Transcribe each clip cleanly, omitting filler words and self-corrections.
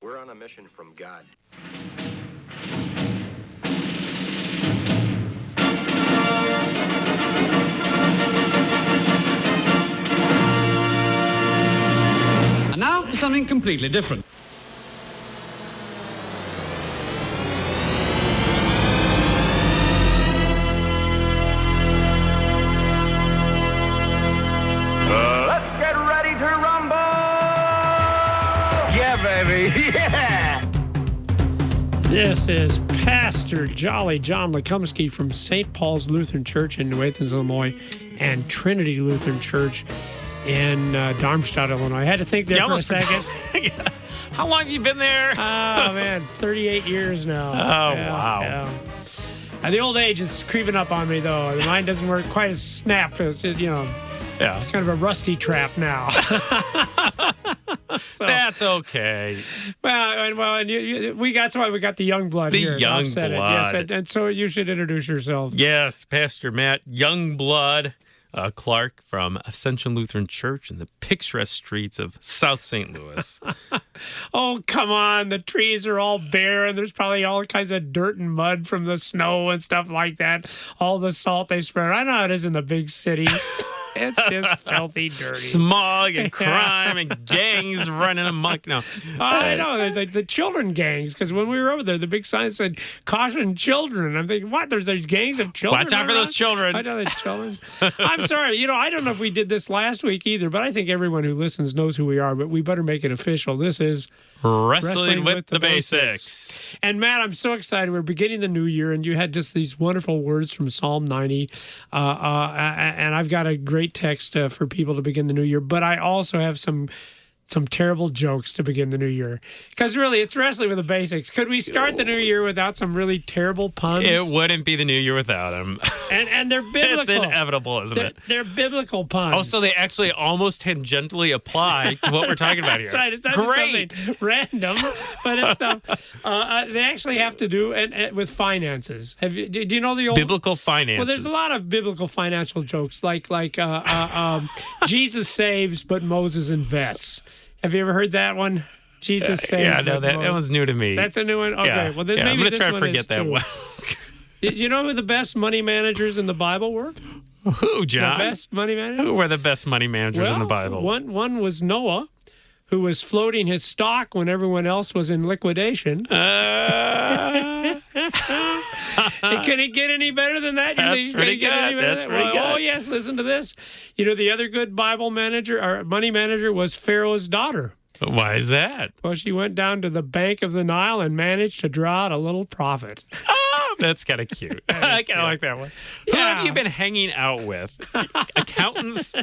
We're on a mission from God. And now for something completely different. Let's get ready to rumble! Yeah, baby, yeah! This is Pastor Jolly John Lekumsky from St. Paul's Lutheran Church in New Athens, Illinois, and Trinity Lutheran Church in Darmstadt, Illinois. I had to think there for a second. How long have you been there? Oh, man, 38 years now. Oh, wow. Yeah. The old age is creeping up on me, though. The mind doesn't work quite as snap. It's kind of a rusty trap now. So, that's okay. That's why we got the young blood the here. The young blood. Yes, and so you should introduce yourself. Yes, Pastor Matt Youngblood Clark from Ascension Lutheran Church in the picturesque streets of South St. Louis. Oh, come on. The trees are all bare, and there's probably all kinds of dirt and mud from the snow and stuff like that. All the salt they spread. I know how it is in the big cities. It's just filthy dirty. Smog and crime and gangs running amok. No. I know. The children gangs, because when we were over there, the big sign said, caution children. I'm thinking, what? There's these gangs of children? Watch out for those children. I know those children. I'm sorry. I don't know if we did this last week either, but I think everyone who listens knows who we are, but we better make it official. This is Wrestling with the Basics. And Matt, I'm so excited. We're beginning the new year, and you had just these wonderful words from Psalm 90. And I've got a great text for people to begin the new year, but I also have some terrible jokes to begin the new year. Because really, it's wrestling with the basics. Could we start the new year without some really terrible puns? It wouldn't be the new year without them. And they're biblical. It's inevitable, isn't it? They're biblical puns. Oh, so they actually almost tangentially apply to what we're talking about here. That's right. It's not just something random, but it's stuff they actually have to do with finances. Do you know the old biblical finances? Well, there's a lot of biblical financial jokes, like Jesus saves, but Moses invests. Have you ever heard that one? Jesus saves. Yeah, no, that one's new to me. That's a new one? Okay. Yeah. Well, then maybe I'm going to this try to one forget that too. one. You know who the best money managers in the Bible were? Who, John? The best money managers? Who were the best money managers in the Bible? One was Noah, who was floating his stock when everyone else was in liquidation. Can it get any better than that? That's pretty good. That's pretty good. Oh, yes, listen to this. The other good Bible manager or money manager was Pharaoh's daughter. Why is that? Well, she went down to the bank of the Nile and managed to draw out a little profit. Oh, that's kind of cute. I kind of like that one. Yeah. Who have you been hanging out with? Accountants?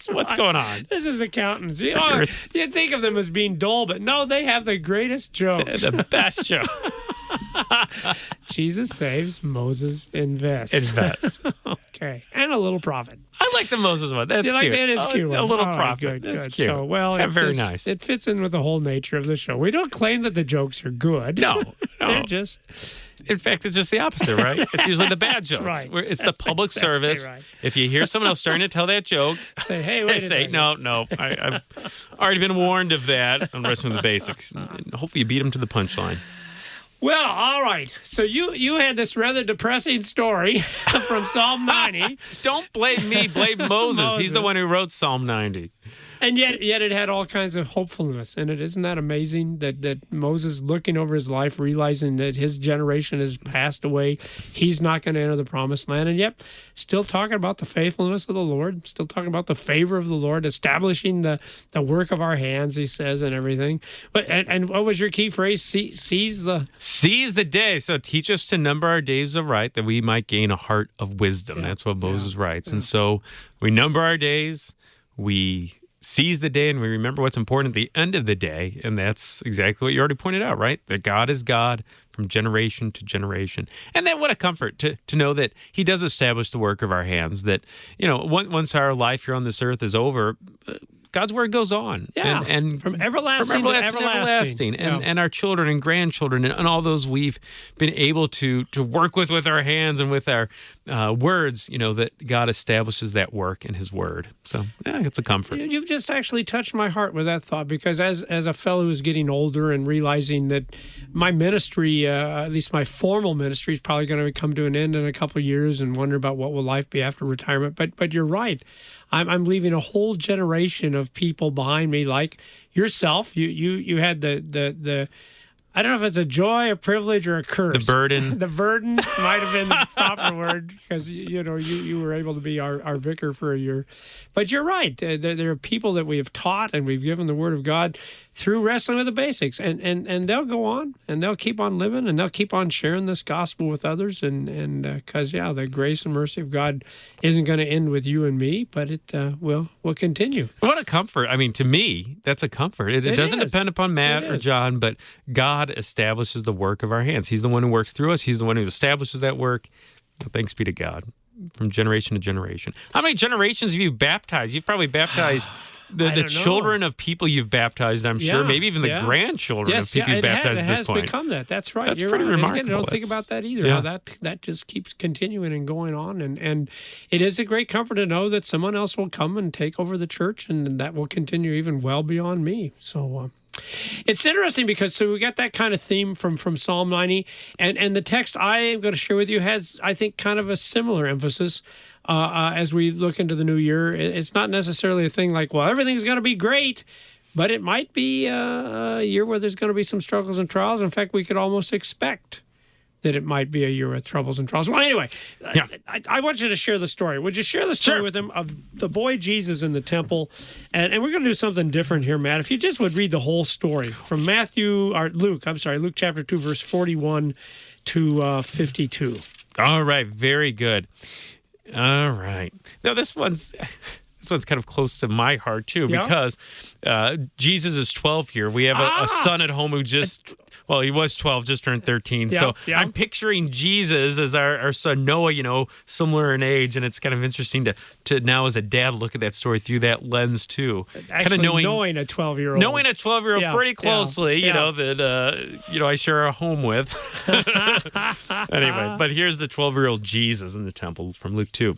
What's going on? This is accountants. You think of them as being dull, but no, they have the greatest jokes. The best joke. Jesus saves, Moses invests. Okay. And a little profit. I like the Moses one. That's cute. It is cute. A little All right, profit. Good. That's cute. So, very nice. It fits in with the whole nature of the show. We don't claim that the jokes are good. No. They're just... In fact, it's just the opposite, right? It's usually the bad jokes. Right. It's the public service. Right. If you hear someone else starting to tell that joke, say, hey, wait a second. no. I've already been warned of that. I'm wrestling with the basics. And hopefully you beat them to the punchline. Well, all right. So you had this rather depressing story from Psalm 90. Don't blame me. Blame Moses. He's the one who wrote Psalm 90. And yet it had all kinds of hopefulness in it. Isn't that amazing that Moses, looking over his life, realizing that his generation has passed away, he's not going to enter the promised land, and yet still talking about the faithfulness of the Lord, still talking about the favor of the Lord, establishing the work of our hands, he says, and everything. But and what was your key phrase? Seize the day. So teach us to number our days aright, that we might gain a heart of wisdom. That's what Moses writes. And so we number our days, we seize the day, and we remember what's important at the end of the day. And that's exactly what you already pointed out, right? That God is God from generation to generation. And that what a comfort to know that he does establish the work of our hands, that, once our life here on this earth is over, God's word goes on. Yeah. And from everlasting to everlasting. And our children and grandchildren and all those we've been able to work with our hands and with our words, that God establishes that work in his word. So it's a comfort. You've just actually touched my heart with that thought, because as a fellow who's getting older and realizing that my ministry, at least my formal ministry, is probably going to come to an end in a couple of years, and wonder about what will life be after retirement. But you're right. I'm leaving a whole generation of people behind me, like yourself. You had the I don't know if it's a joy, a privilege, or a curse. The burden. The burden might have been the proper word, because you were able to be our vicar for a year. But you're right. There are people that we have taught and we've given the Word of God through wrestling with the basics, and they'll go on and they'll keep on living and they'll keep on sharing this gospel with others, and because the grace and mercy of God isn't going to end with you and me, but it will continue. What a comfort! I mean, to me, that's a comfort. It doesn't depend upon Matt or John, but God establishes the work of our hands. He's the one who works through us. He's the one who establishes that work. Thanks be to God, from generation to generation. How many generations have you baptized? You've probably baptized the children of people you've baptized, I'm sure. Maybe even the grandchildren of people you've baptized at this point. It has become that. That's right. That's You're pretty right. remarkable. Again, I don't think about that either. How that just keeps continuing and going on. And it is a great comfort to know that someone else will come and take over the church, and that will continue even well beyond me. So it's interesting, because we got that kind of theme from Psalm 90, and the text I am going to share with you has, I think, kind of a similar emphasis as we look into the new year. It's not necessarily a thing like, well, everything's going to be great, but it might be a year where there's going to be some struggles and trials. In fact, we could almost expect that it might be a year with troubles and trials. Well, anyway, I want you to share the story. Would you share the story with him of the boy Jesus in the temple? And we're going to do something different here, Matt. If you just would read the whole story from Luke chapter 2, verse 41 to 52. All right, very good. All right. Now, this one's kind of close to my heart, too, because Jesus is 12 here. We have a son at home who he was 12, just turned 13. I'm picturing Jesus as our son Noah, similar in age, and it's kind of interesting to now as a dad look at that story through that lens, too. Actually, knowing a 12-year-old. Knowing a 12-year-old pretty closely, that I share a home with. Anyway, but here's the 12-year-old Jesus in the temple from Luke 2.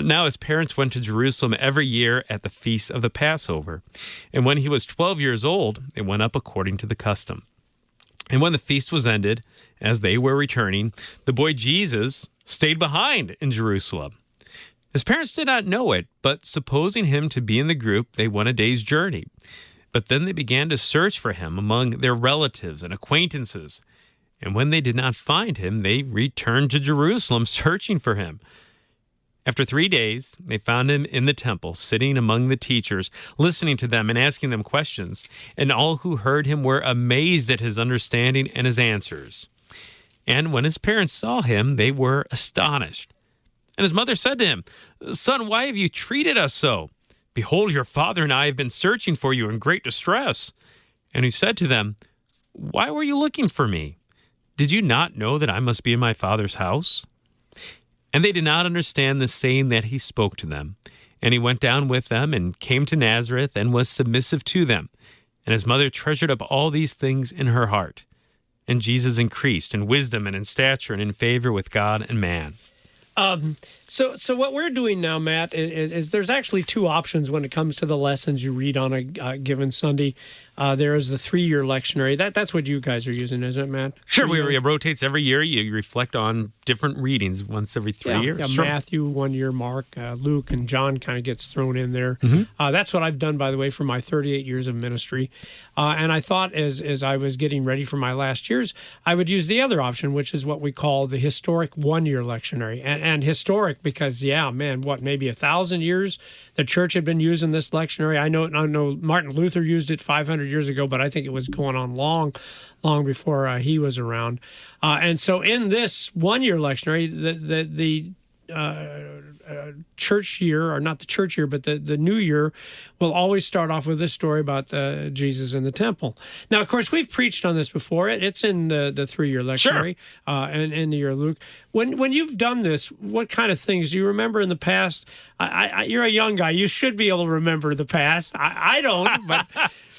Now his parents went to Jerusalem every year at the feast of the Passover. And when he was 12 years old, they went up according to the custom. And when the feast was ended, as they were returning, the boy Jesus stayed behind in Jerusalem. His parents did not know it, but supposing him to be in the group, they went a day's journey. But then they began to search for him among their relatives and acquaintances. And when they did not find him, they returned to Jerusalem searching for him. After 3 days, they found him in the temple, sitting among the teachers, listening to them and asking them questions. And all who heard him were amazed at his understanding and his answers. And when his parents saw him, they were astonished. And his mother said to him, "Son, why have you treated us so? Behold, your father and I have been searching for you in great distress." And he said to them, "Why were you looking for me? Did you not know that I must be in my father's house?" And they did not understand the saying that he spoke to them. And he went down with them and came to Nazareth and was submissive to them. And his mother treasured up all these things in her heart. And Jesus increased in wisdom and in stature and in favor with God and man. So what we're doing now, Matt, is there's actually two options when it comes to the lessons you read on a given Sunday. There is the 3-year lectionary. That's what you guys are using, isn't it, Matt? Sure. It rotates every year. You reflect on different readings once every 3 years. Yeah, sure. Matthew 1 year, Mark, Luke, and John kind of gets thrown in there. Mm-hmm. That's what I've done, by the way, for my 38 years of ministry. And I thought as I was getting ready for my last years, I would use the other option, which is what we call the historic 1-year lectionary. And historic because, maybe 1,000 years the church had been using this lectionary. I know Martin Luther used it 500 years ago, but I think it was going on long before he was around. And so in this 1-year lectionary, the church year, or not the church year, but the new year, will always start off with this story about Jesus in the temple. Now, of course, we've preached on this before. It's in the 3-year lectionary, and in the year of Luke. When you've done this, what kind of things do you remember in the past? You're a young guy. You should be able to remember the past. I don't, but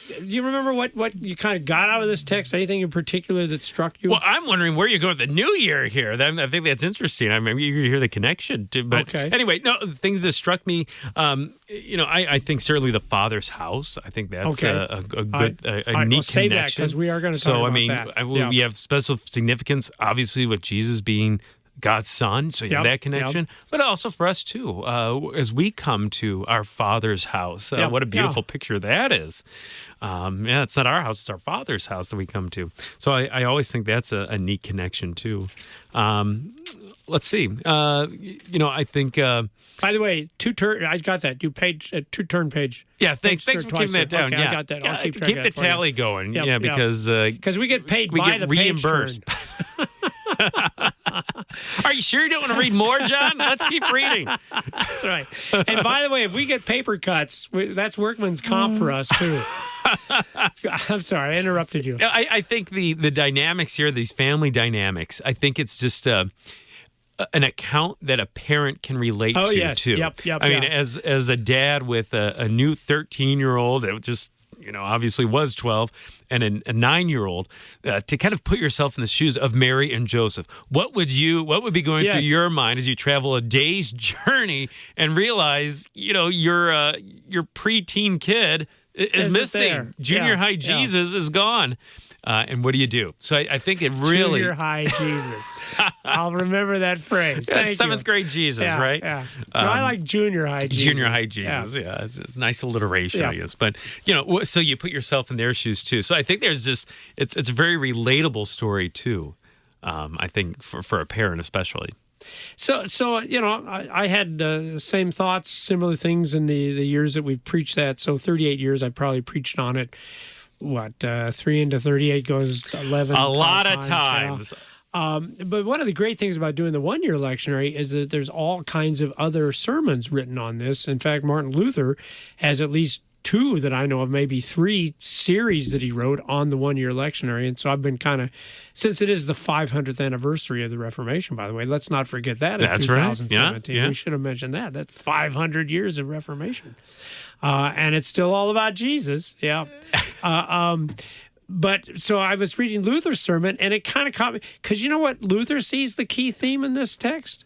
do you remember what you kind of got out of this text? Anything in particular that struck you? Well, I'm wondering where you go with the new year here. I think that's interesting. I mean, you hear the connection. But anyway, no, things that struck me, I think certainly the Father's house. I think that's a good, a neat say connection. that because we are going to talk about that. We have special significance, obviously, with Jesus being God's son, so you have that connection, but also for us too, as we come to our Father's house. What a beautiful picture that is. It's not our house, it's our Father's house that we come to. So I always think that's a neat connection too. Let's see. I think... By the way, I got that. You page two-turn page. Yeah, thanks for keeping that down. Okay, I got that. I'll keep track of the that for you. tally going. Because we get paid we by get the reimbursed. Are you sure you don't want to read more, John? Let's keep reading. That's right. And by the way, if we get paper cuts, that's workman's comp for us too. I'm sorry, I interrupted you. I think the dynamics here, these family dynamics, I think it's just an account that a parent can relate to. Yes. Too. Yep. I mean, as a dad with a new 13-year-old that just obviously was 12, and a 9-year-old, to kind of put yourself in the shoes of Mary and Joseph. What would be going through your mind as you travel a day's journey and realize, your preteen kid is missing? Junior high Jesus is gone. And what do you do? So I think it really... Junior high Jesus. I'll remember that phrase. That's seventh grade Jesus, right? Yeah. I like junior high Jesus. Junior high Jesus, It's nice alliteration, I guess. But, so you put yourself in their shoes, too. So I think there's just... It's a very relatable story, too, I think, for a parent especially. So I had the same thoughts, similar things in the years that we've preached that. So 38 years I probably preached on it. 3 into 38 goes 11. A lot of times. But one of the great things about doing the one-year lectionary is that there's all kinds of other sermons written on this. In fact, Martin Luther has at least 2 that I know of, maybe 3 series that he wrote on the one-year lectionary. And so I've been since it is the 500th anniversary of the Reformation, by the way, let's not forget that in 2017. Right. We should have mentioned that 500 years of Reformation. And it's still all about Jesus. Yeah. But so I was reading Luther's sermon, and it kind of caught me, because you know what Luther sees the key theme in this text?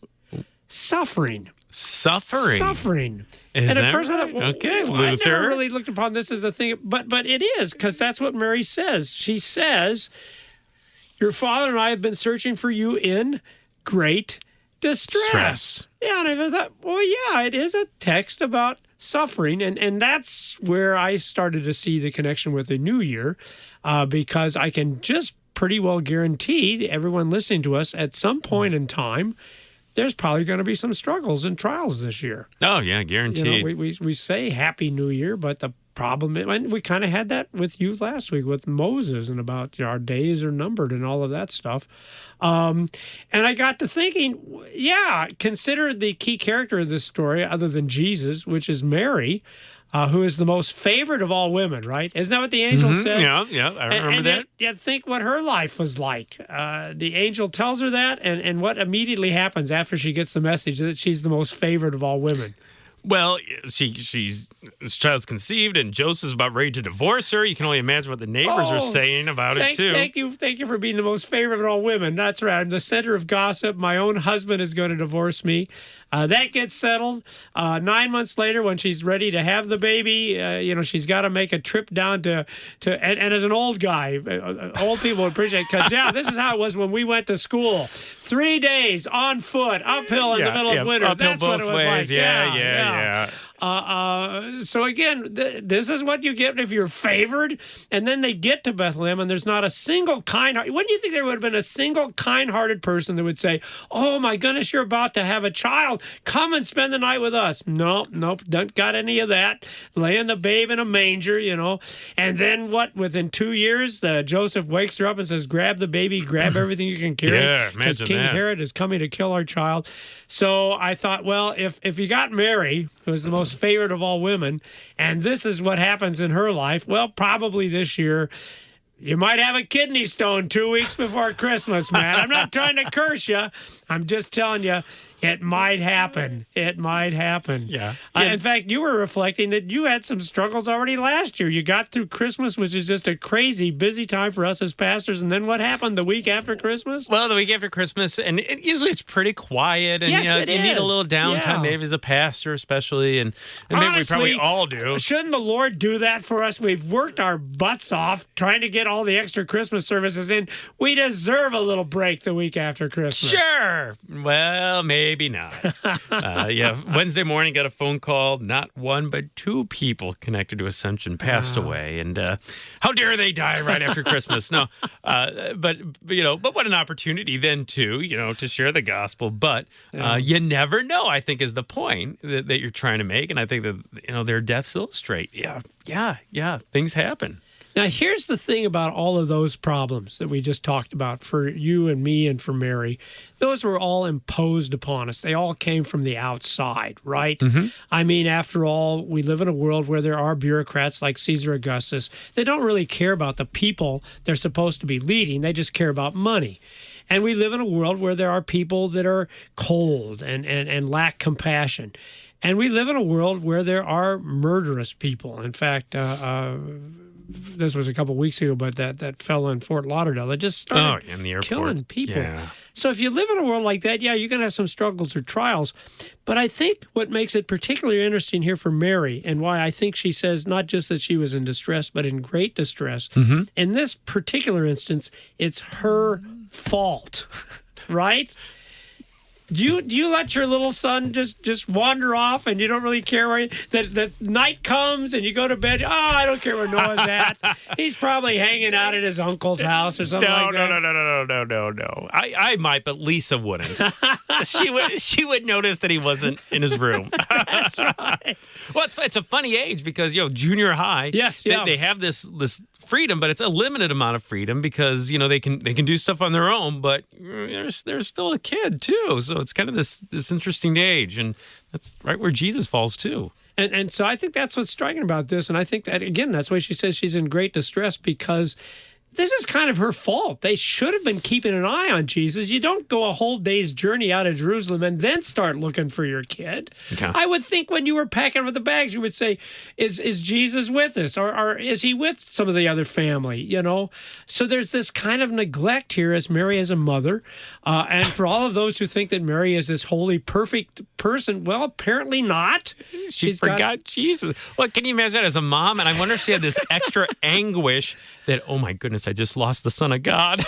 Suffering. Suffering. And at first I thought, okay, Luther. I never really looked upon this as a thing, but it is, because that's what Mary says. She says, your father and I have been searching for you in great distress. Yeah, and I thought, it is a text about suffering, and that's where I started to see the connection with the new year, because I can just pretty well guarantee everyone listening to us at some point in time, there's probably going to be some struggles and trials this year. Oh, yeah, guaranteed. We say Happy New Year, but the problem, and we kind of had that with you last week with Moses and about our days are numbered and all of that stuff. And I got to thinking, consider the key character of this story, other than Jesus, which is Mary, who is the most favored of all women, right? Isn't that what the angel said? Yeah, I remember that. Yet think what her life was like. The angel tells her that, and what immediately happens after she gets the message that she's the most favored of all women. Well, this child's conceived, and Joseph's about ready to divorce her. You can only imagine what the neighbors are saying about it, too. Thank you for being the most favorite of all women. That's right. I'm the center of gossip. My own husband is going to divorce me. That gets settled. 9 months later, when she's ready to have the baby, she's got to make a trip down to and as an old guy, old people appreciate it, because, this is how it was when we went to school. 3 days on foot, uphill in the middle of winter. Uphill That's what it was like. Yeah. So again, this is what you get if you're favored. And then they get to Bethlehem, and there's not a single kind-hearted. Wouldn't you think there would have been a single kind-hearted person that would say, "Oh my goodness, you're about to have a child. Come and spend the night with us"? Nope, don't got any of that. Laying the babe in a manger, And then what? Within 2 years, Joseph wakes her up and says, "Grab the baby, grab everything you can carry." Yeah, imagine because King Herod is coming to kill our child. So I thought, well, if you got Mary, who was the most favored of all women, and this is what happens in her life, well, probably this year you might have a kidney stone 2 weeks before Christmas, man. I'm not trying to curse you. I'm just telling you, It might happen. It might happen. Yeah. In fact, you were reflecting that you had some struggles already last year. You got through Christmas, which is just a crazy busy time for us as pastors. And then what happened the week after Christmas? Well, the week after Christmas, and usually it's pretty quiet, and Yes, it you need a is. little downtime, Yeah. maybe as a pastor, especially, and maybe we probably Honestly, all do. Shouldn't the Lord do that for us? We've worked our butts off trying to get all the extra Christmas services in. We deserve a little break the week after Christmas. Sure. Well, maybe not. Wednesday morning, got a phone call. Not one, but two people connected to Ascension passed away, and how dare they die right after Christmas? No, but what an opportunity then to share the gospel. But you never know, I think, is the point that you're trying to make, and I think that their deaths illustrate. Yeah, things happen. Now, here's the thing about all of those problems that we just talked about for you and me and for Mary. Those were all imposed upon us. They all came from the outside, right? Mm-hmm. I mean, after all, we live in a world where there are bureaucrats like Caesar Augustus. They don't really care about the people they're supposed to be leading. They just care about money. And we live in a world where there are people that are cold and lack compassion. And we live in a world where there are murderous people. In fact, this was a couple of weeks ago, but that fellow in Fort Lauderdale that just started in the airport. killing people. Yeah. So if you live in a world like that, you're going to have some struggles or trials. But I think what makes it particularly interesting here for Mary, and why I think she says not just that she was in distress, but in great distress, in this particular instance, it's her fault, right? Do you let your little son just wander off and you don't really care where that night comes and you go to bed? Oh, I don't care where Noah's at. He's probably hanging out at his uncle's house or something like that. No. I might, but Lisa wouldn't. she would notice that he wasn't in his room. That's right. Well, it's a funny age because junior high. Yes, yeah. They have this freedom, but it's a limited amount of freedom because they can do stuff on their own, but they're still a kid too. So it's kind of this interesting age, and that's right where Jesus falls too. And so I think that's what's striking about this, and I think that again, that's why she says she's in great distress, because this is kind of her fault. They should have been keeping an eye on Jesus. You don't go a whole day's journey out of Jerusalem and then start looking for your kid. Okay. I would think when you were packing up the bags, you would say, is Jesus with us? Or is he with some of the other family? So there's this kind of neglect here as Mary as a mother. And for all of those who think that Mary is this holy, perfect person, well, apparently not. She forgot Jesus. Well, can you imagine that as a mom? And I wonder if she had this extra anguish that, oh my goodness, I just lost the Son of God.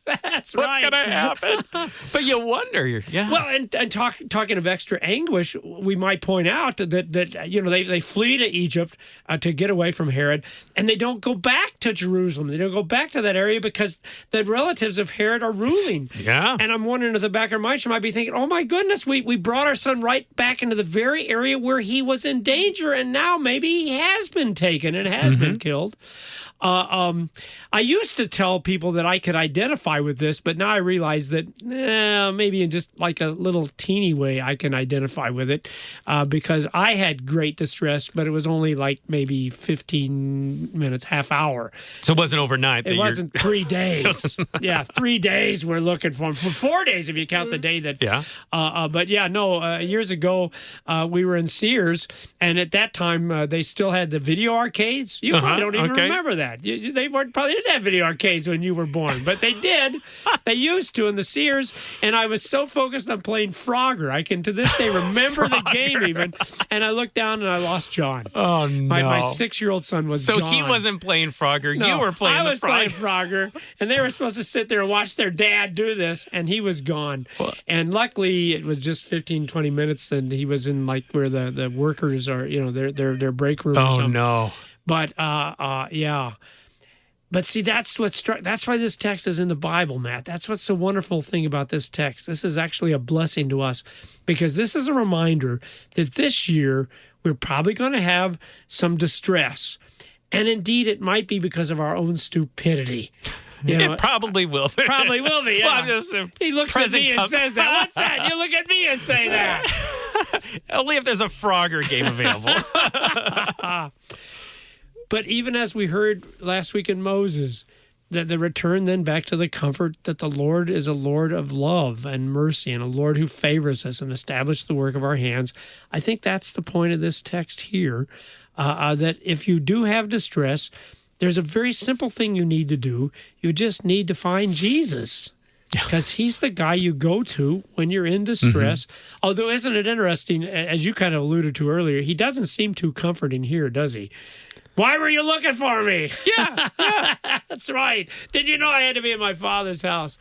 That's what's going to happen. But you wonder, yeah. Well, and talking of extra anguish, we might point out that they flee to Egypt to get away from Herod, and they don't go back to Jerusalem. They don't go back to that area because the relatives of Herod are ruling. Yeah. And I'm wondering, at the back of her mind, she might be thinking, oh my goodness, we brought our son right back into the very area where he was in danger, and now maybe he has been taken and has been killed. I used to tell people that I could identify with this, but now I realize that maybe in just like a little teeny way I can identify with it because I had great distress, but it was only like maybe 15 minutes, half hour. So it wasn't overnight. It wasn't 3 days. 3 days we're looking for him. For 4 days if you count the day that. Yeah. But years ago we were in Sears, and at that time they still had the video arcades. You probably don't even remember that. They probably didn't have video arcades when you were born, but they did. They used to in the Sears, and I was so focused on playing Frogger. I can to this day remember the game even, and I looked down and I lost John. Oh, no. My 6-year-old son was gone. So he wasn't playing Frogger. No, you were playing I was the playing Frogger, and they were supposed to sit there and watch their dad do this, and he was gone. And luckily, it was just 15, 20 minutes, and he was in like where the workers are, their break room or something. Oh, no. But yeah. But see, that's why this text is in the Bible, Matt. That's what's the wonderful thing about this text. This is actually a blessing to us because this is a reminder that this year we're probably going to have some distress. And indeed, it might be because of our own stupidity. It probably will be. Probably will be, yeah. Well, he looks at me and says that. What's that? You look at me and say that. Only if there's a Frogger game available. But even as we heard last week in Moses, the return then back to the comfort that the Lord is a Lord of love and mercy and a Lord who favors us and established the work of our hands. I think that's the point of this text here, that if you do have distress, there's a very simple thing you need to do. You just need to find Jesus, because he's the guy you go to when you're in distress. Although, isn't it interesting, as you kind of alluded to earlier, he doesn't seem too comforting here, does he? Why were you looking for me? Yeah. That's right. Did you know I had to be in my Father's house?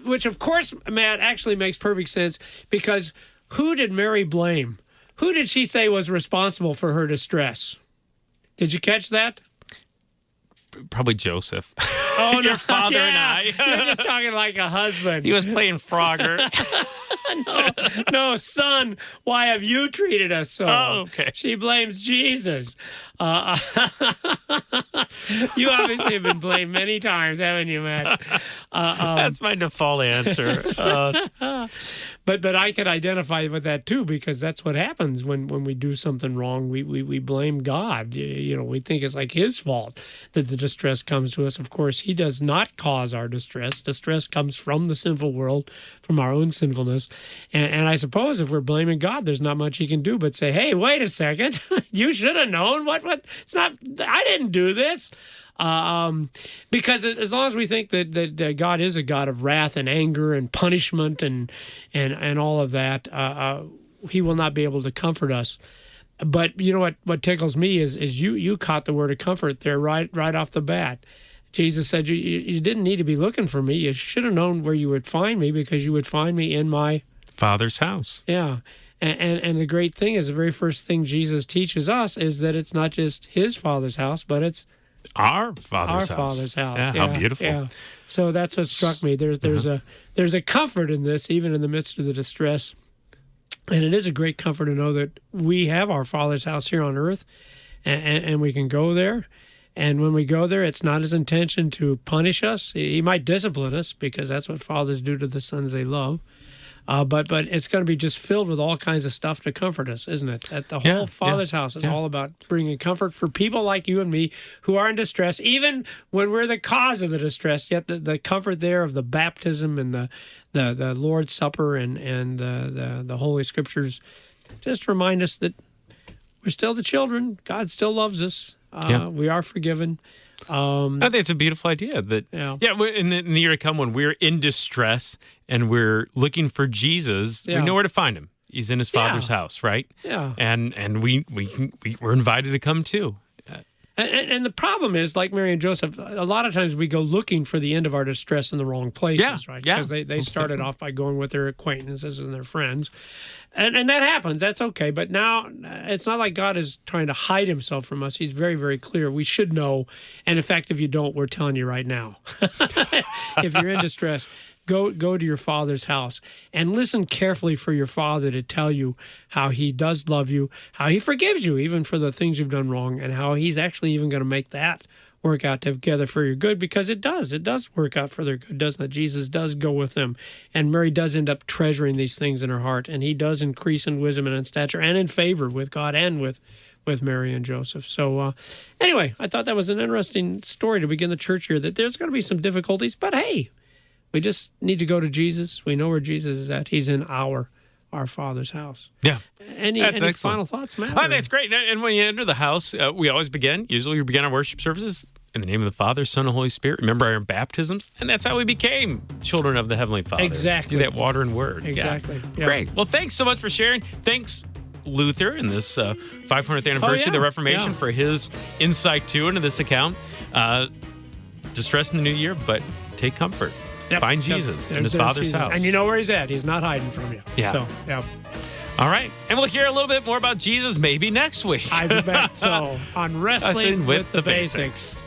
Which, of course, Matt, actually makes perfect sense, because who did Mary blame? Who did she say was responsible for her distress? Did you catch that? Probably Joseph. Oh, Your father and I. You're just talking like a husband. He was playing Frogger. No, son, why have you treated us so? Oh, okay. She blames Jesus. You obviously have been blamed many times, haven't you, Matt? That's my default answer. But I could identify with that too, because that's what happens when we do something wrong. We blame God. You know, we think it's like his fault that the distress comes to us. Of course, he does not cause our distress. Distress comes from the sinful world, from our own sinfulness. And I suppose if we're blaming God, there's not much he can do but say, hey, wait a second. You should have known. What? It's not, I didn't do this. Because as long as we think that God is a God of wrath and anger and punishment and all of that, he will not be able to comfort us. But you know what tickles me is you caught the word of comfort there right off the bat. Jesus said you didn't need to be looking for me. You should have known where you would find me, because you would find me in my Father's house. Yeah. And the great thing is, the very first thing Jesus teaches us is that it's not just his Father's house, but it's Our Father's house. Yeah, how beautiful. Yeah. So that's what struck me. There's a comfort in this, even in the midst of the distress. And it is a great comfort to know that we have our Father's house here on earth, and we can go there. And when we go there, it's not his intention to punish us. He might discipline us, because that's what fathers do to the sons they love. But it's going to be just filled with all kinds of stuff to comfort us, isn't it? That the whole Father's house is all about bringing comfort for people like you and me who are in distress, even when we're the cause of the distress. Yet the comfort there of the baptism and the Lord's Supper and the Holy Scriptures just remind us that we're still the children. God still loves us. We are forgiven. I think it's a beautiful idea that, in the year to come, when we're in distress and we're looking for Jesus, we know where to find him. He's in his Father's house, right? Yeah. And we're invited to come too. And the problem is, like Mary and Joseph, a lot of times we go looking for the end of our distress in the wrong places, right? Because they started off by going with their acquaintances and their friends. And that happens. That's okay. But now it's not like God is trying to hide himself from us. He's very, very clear. We should know. And in fact, if you don't, we're telling you right now. If you're in distress, go to your Father's house and listen carefully for your Father to tell you how he does love you, how he forgives you even for the things you've done wrong, and how he's actually even going to make that work out together for your good, because it does work out for their good, doesn't it? Jesus does go with them, and Mary does end up treasuring these things in her heart, and he does increase in wisdom and in stature and in favor with God and with Mary and Joseph. So anyway, I thought that was an interesting story to begin the church year, that there's going to be some difficulties, but hey, we just need to go to Jesus. We know where Jesus is at. He's in our Father's house. Yeah. Any final thoughts, Matt? Oh, that's great. And when you enter the house, we always usually we begin our worship services in the name of the Father, Son, and Holy Spirit. Remember our baptisms? And that's how we became children of the Heavenly Father. Exactly. Through that water and word. Exactly. Yeah. Great. Well, thanks so much for sharing. Thanks, Luther, in this 500th anniversary of the Reformation, for his insight, too, into this account. Distress in the new year, but take comfort. Yep. Find Jesus in his Father's house. And you know where he's at. He's not hiding from you. Yeah. So, yeah. All right. And we'll hear a little bit more about Jesus maybe next week. I bet so. On Wrestling with the Basics.